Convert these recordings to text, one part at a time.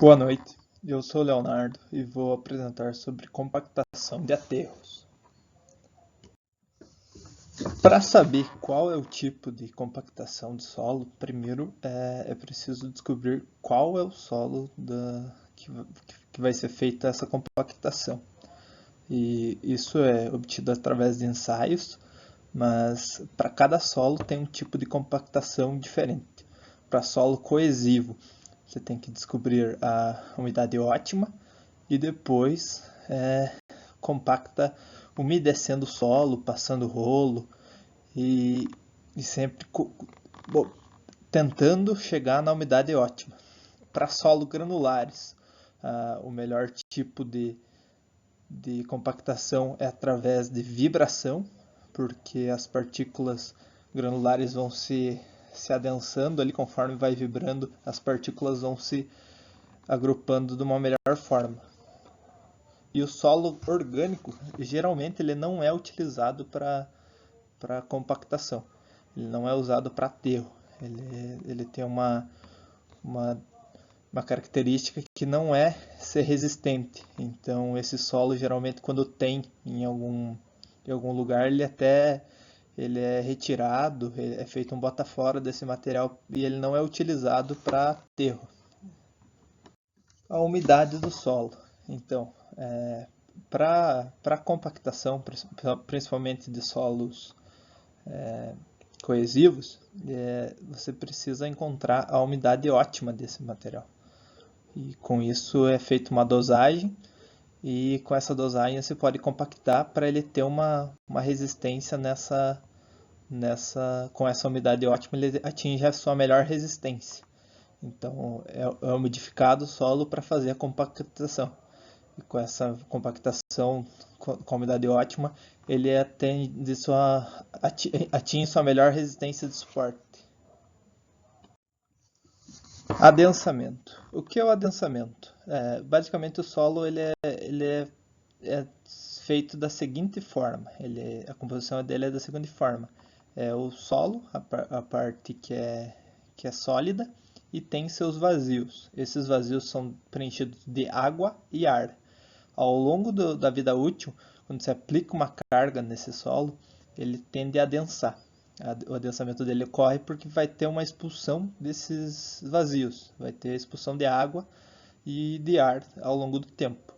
Boa noite, eu sou o Leonardo e vou apresentar sobre compactação de aterros. Para saber qual é o tipo de compactação de solo, primeiro é preciso descobrir qual é o solo que vai ser feita essa compactação. E isso é obtido através de ensaios, mas para cada solo tem um tipo de compactação diferente. Para solo coesivo, você tem que descobrir a umidade ótima e depois compacta umedecendo o solo, passando rolo e, e sempre tentando chegar na umidade ótima. Para solo granulares, o melhor tipo de compactação é através de vibração, porque as partículas granulares vão se adensando ali conforme vai vibrando, as partículas vão se agrupando de uma melhor forma. E o solo orgânico, geralmente, ele não é utilizado para compactação. Ele não é usado para aterro. Ele tem uma característica que não é ser resistente. Então, esse solo, geralmente, quando tem em algum lugar, ele é retirado, é feito um bota fora desse material e ele não é utilizado para aterro. A umidade do solo. Então, para compactação, principalmente de solos coesivos, você precisa encontrar a umidade ótima desse material. E com isso é feita uma dosagem, e com essa dosagem você pode compactar para ele ter uma resistência com essa umidade ótima, ele atinge a sua melhor resistência. Então é umidificado o solo para fazer a compactação. E com essa compactação com a umidade ótima, ele atinge sua melhor resistência de suporte. Adensamento. O que é o adensamento? Basicamente o solo é feito da seguinte forma. A composição dele é da seguinte forma. O solo, a parte que é sólida, e tem seus vazios. Esses vazios são preenchidos de água e ar. Ao longo da vida útil, quando você aplica uma carga nesse solo, ele tende a adensar. O adensamento dele ocorre porque vai ter uma expulsão desses vazios, vai ter expulsão de água e de ar ao longo do tempo.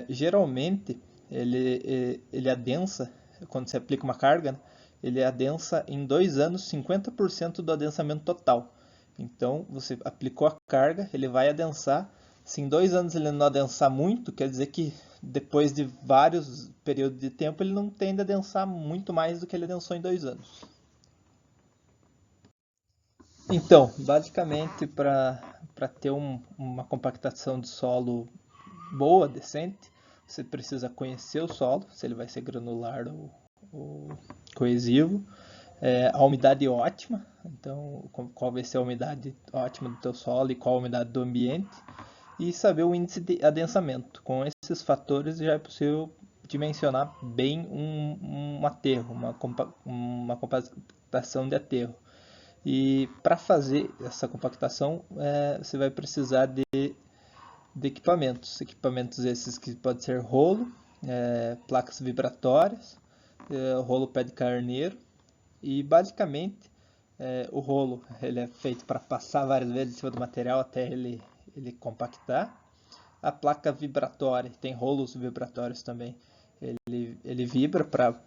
Geralmente, ele adensa, quando você aplica uma carga, né, ele adensa em 2 anos 50% do adensamento total. Então, você aplicou a carga, ele vai adensar. Se em 2 anos ele não adensar muito, quer dizer que depois de vários períodos de tempo ele não tende a adensar muito mais do que ele adensou em 2 anos. Então, basicamente, para ter uma compactação de solo boa, decente, você precisa conhecer o solo, se ele vai ser granular ou coesivo, a umidade ótima, então qual vai ser a umidade ótima do teu solo e qual a umidade do ambiente, e saber o índice de adensamento. Com esses fatores já é possível dimensionar bem um aterro, uma compactação de aterro. E para fazer essa compactação, você vai precisar de equipamentos esses que pode ser rolo, placas vibratórias, rolo pé de carneiro, e basicamente o rolo ele é feito para passar várias vezes em cima do material até ele compactar. A placa vibratória, tem rolos vibratórios também, ele vibra para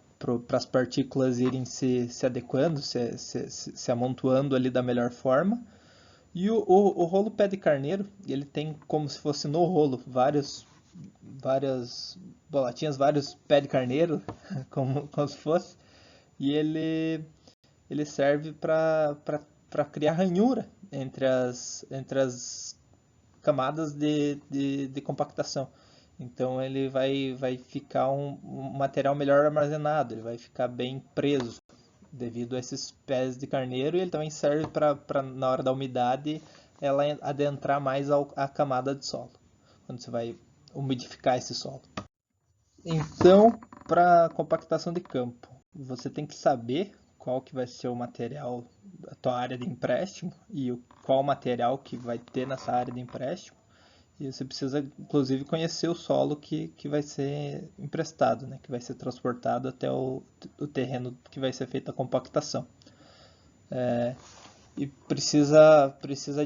as partículas irem se adequando, se amontoando ali da melhor forma. E o rolo pé de carneiro, ele tem como se fosse no rolo várias bolotinhas, vários pé de carneiro, como se fosse, e ele serve para criar ranhura entre as camadas de compactação. Então ele vai ficar um material melhor armazenado, ele vai ficar bem preso devido a esses pés de carneiro, e ele também serve para na hora da umidade ela adentrar mais a camada de solo, quando você vai umidificar esse solo. Então, para compactação de campo, você tem que saber qual que vai ser o material da tua área de empréstimo e qual material que vai ter nessa área de empréstimo. E você precisa, inclusive, conhecer o solo que vai ser emprestado, né? Que vai ser transportado até o terreno que vai ser feita a compactação. E precisa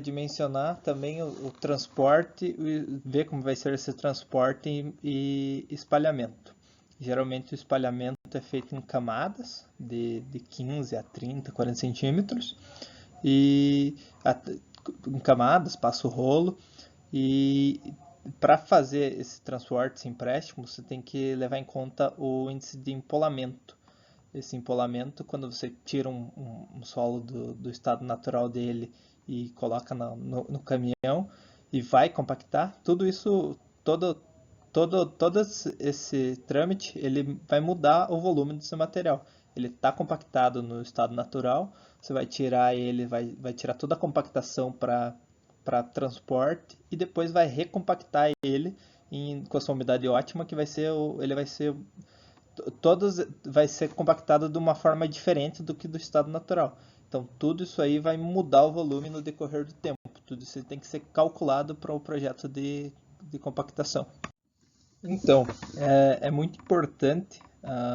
dimensionar também o transporte, ver como vai ser esse transporte e espalhamento. Geralmente o espalhamento é feito em camadas de 15 a 30, 40 centímetros. E em camadas, passa o rolo. E para fazer esse transporte, esse empréstimo, você tem que levar em conta o índice de empolamento. Esse empolamento, quando você tira um solo do estado natural dele e coloca no caminhão e vai compactar, tudo isso, todo esse trâmite, ele vai mudar o volume desse material. Ele está compactado no estado natural, você vai tirar ele, vai tirar toda a compactação para transporte e depois vai recompactar ele com a sua umidade ótima, que ele vai ser todas vai ser compactado de uma forma diferente do que do estado natural. Então tudo isso aí vai mudar o volume no decorrer do tempo. Tudo isso tem que ser calculado para o projeto de compactação. Então, é muito importante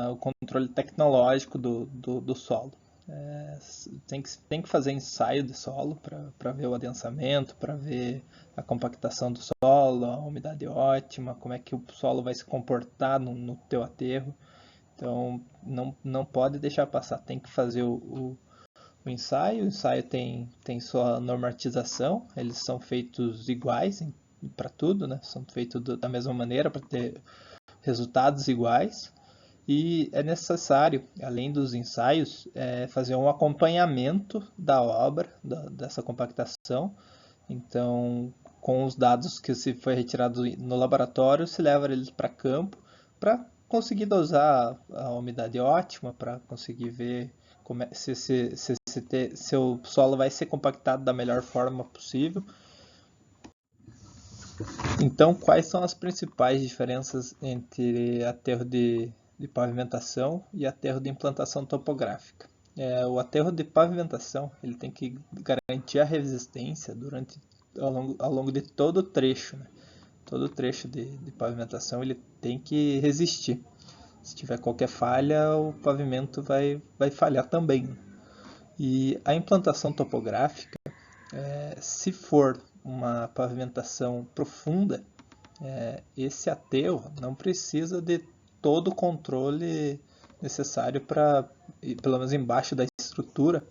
o controle tecnológico do solo. Tem que fazer ensaio de solo para ver o adensamento, para ver a compactação do solo, a umidade ótima, como é que o solo vai se comportar no teu aterro. Então, não pode deixar passar, tem que fazer o ensaio. O ensaio tem sua normatização, eles são feitos iguais para tudo, né? São feitos da mesma maneira para ter resultados iguais. E é necessário, além dos ensaios, fazer um acompanhamento da obra, dessa compactação. Então, com os dados que se foi retirado no laboratório, se leva eles para campo para conseguir dosar a umidade ótima, para conseguir ver se o solo vai ser compactado da melhor forma possível. Então, quais são as principais diferenças entre aterro de pavimentação e aterro de implantação topográfica? O aterro de pavimentação ele tem que garantir a resistência ao longo de todo o trecho, né? Todo o trecho de pavimentação ele tem que resistir. Se tiver qualquer falha, o pavimento vai falhar também. E a implantação topográfica, se for uma pavimentação profunda, esse aterro não precisa de todo o controle necessário para, pelo menos embaixo da estrutura,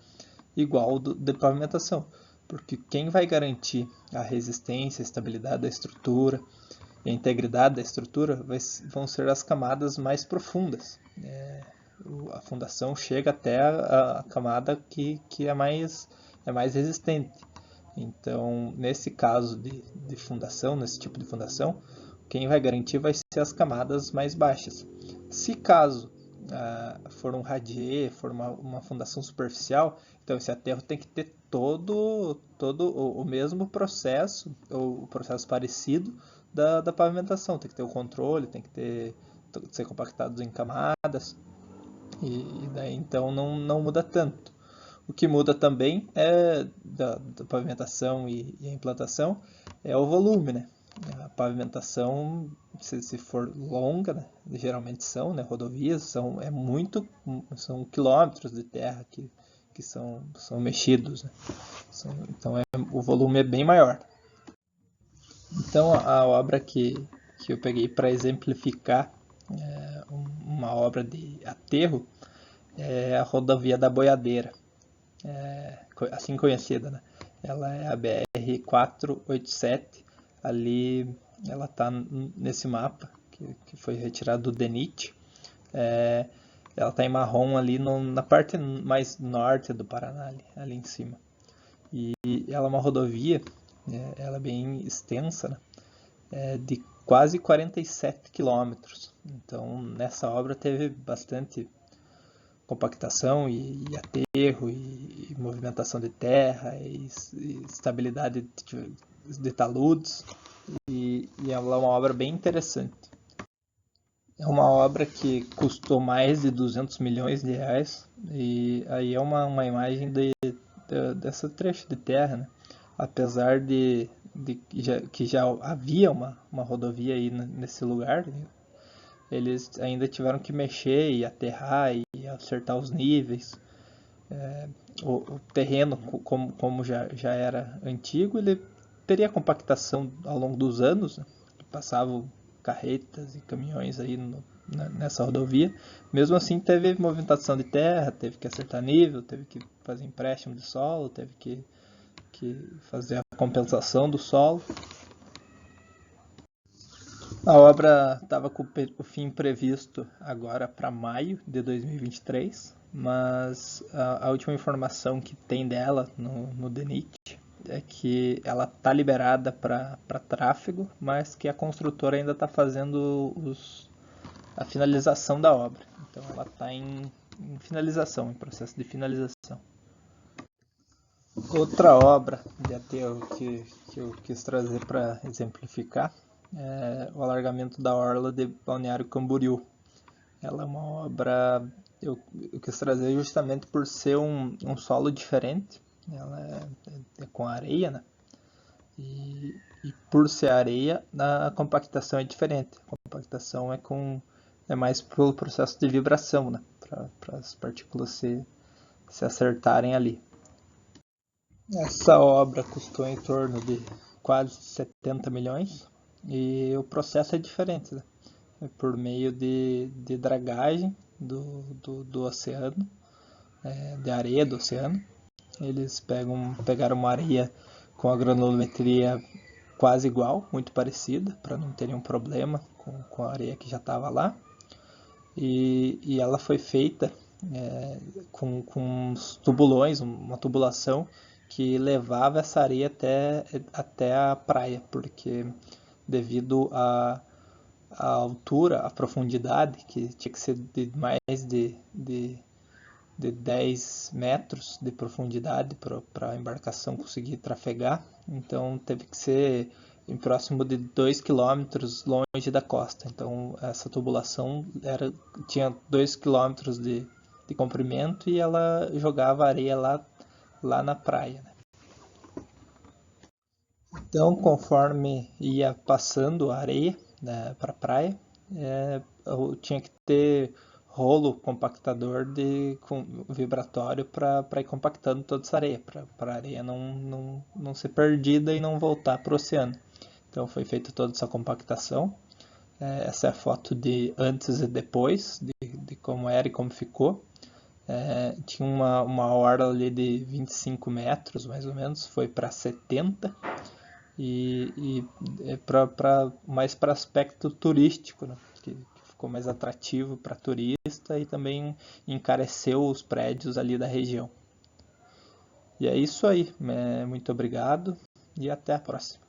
igual de pavimentação. Porque quem vai garantir a resistência, a estabilidade da estrutura e a integridade da estrutura vão ser as camadas mais profundas. A fundação chega até a camada que é mais resistente. Então, nesse caso de fundação, nesse tipo de fundação, quem vai garantir vai ser as camadas mais baixas. Se caso for um radier, for uma fundação superficial, então esse aterro tem que ter todo o mesmo processo, ou o processo parecido da pavimentação. Tem que ter o controle, tem que ser compactado em camadas, e daí então não muda tanto. O que muda também da pavimentação e a implantação é o volume, né? A pavimentação, se for longa, né? Geralmente são, né? Rodovias, são quilômetros de terra que são mexidos, né? Então o volume é bem maior. Então a obra que eu peguei para exemplificar uma obra de aterro é a rodovia da Boiadeira, assim conhecida, né? Ela é a BR 487, ali ela está nesse mapa que foi retirado do DENIT. Ela está em marrom ali na parte mais norte do Paraná, ali em cima. E ela é uma rodovia, ela é bem extensa, né? De quase 47 quilômetros. Então, nessa obra teve bastante compactação e aterro e movimentação de terra e estabilidade de taludes, e ela é uma obra bem interessante. É uma obra que custou mais de 200 milhões de reais, e aí é uma imagem dessa trecho de terra, né? Apesar que já havia uma rodovia aí nesse lugar, eles ainda tiveram que mexer e aterrar e acertar os níveis. O terreno, como já era antigo, ele teria compactação ao longo dos anos, né? Passavam carretas e caminhões aí nessa rodovia. Mesmo assim, teve movimentação de terra, teve que acertar nível, teve que fazer empréstimo de solo, teve que fazer a compensação do solo. A obra estava com o fim previsto agora para maio de 2023, mas a última informação que tem dela no DENIT é que ela está liberada para tráfego, mas que a construtora ainda está fazendo a finalização da obra. Então ela está em finalização, em processo de finalização. Outra obra de aterro que eu quis trazer para exemplificar é o alargamento da orla de Balneário Camboriú. Ela é uma obra eu quis trazer justamente por ser um solo diferente. Ela é com areia, né? E por ser areia, a compactação é diferente. A compactação é mais pelo processo de vibração, né? Para as partículas se acertarem ali. Essa obra custou em torno de quase 70 milhões e o processo é diferente, né? É por meio de dragagem do oceano, de areia do oceano. Eles pegaram uma areia com a granulometria quase igual, muito parecida, para não ter nenhum problema com a areia que já estava lá. E ela foi feita com uns tubulões, uma tubulação que levava essa areia até a praia, porque devido à altura, à profundidade, que tinha que ser de mais de 10 metros de profundidade para a embarcação conseguir trafegar, então teve que ser em próximo de 2 quilômetros longe da costa. Então essa tubulação tinha 2 quilômetros de comprimento e ela jogava areia lá na praia, né? Então, conforme ia passando a areia, né, para a praia, eu tinha que ter rolo compactador com vibratório para ir compactando toda essa areia, para a areia não ser perdida e não voltar para o oceano. Então foi feita toda essa compactação. Essa é a foto de antes e depois, de como era e como ficou. Tinha uma orla ali de 25 metros, mais ou menos, foi para 70 e mais para aspecto turístico, né? Que ficou mais atrativo para turista e também encareceu os prédios ali da região. E é isso aí, muito obrigado e até a próxima.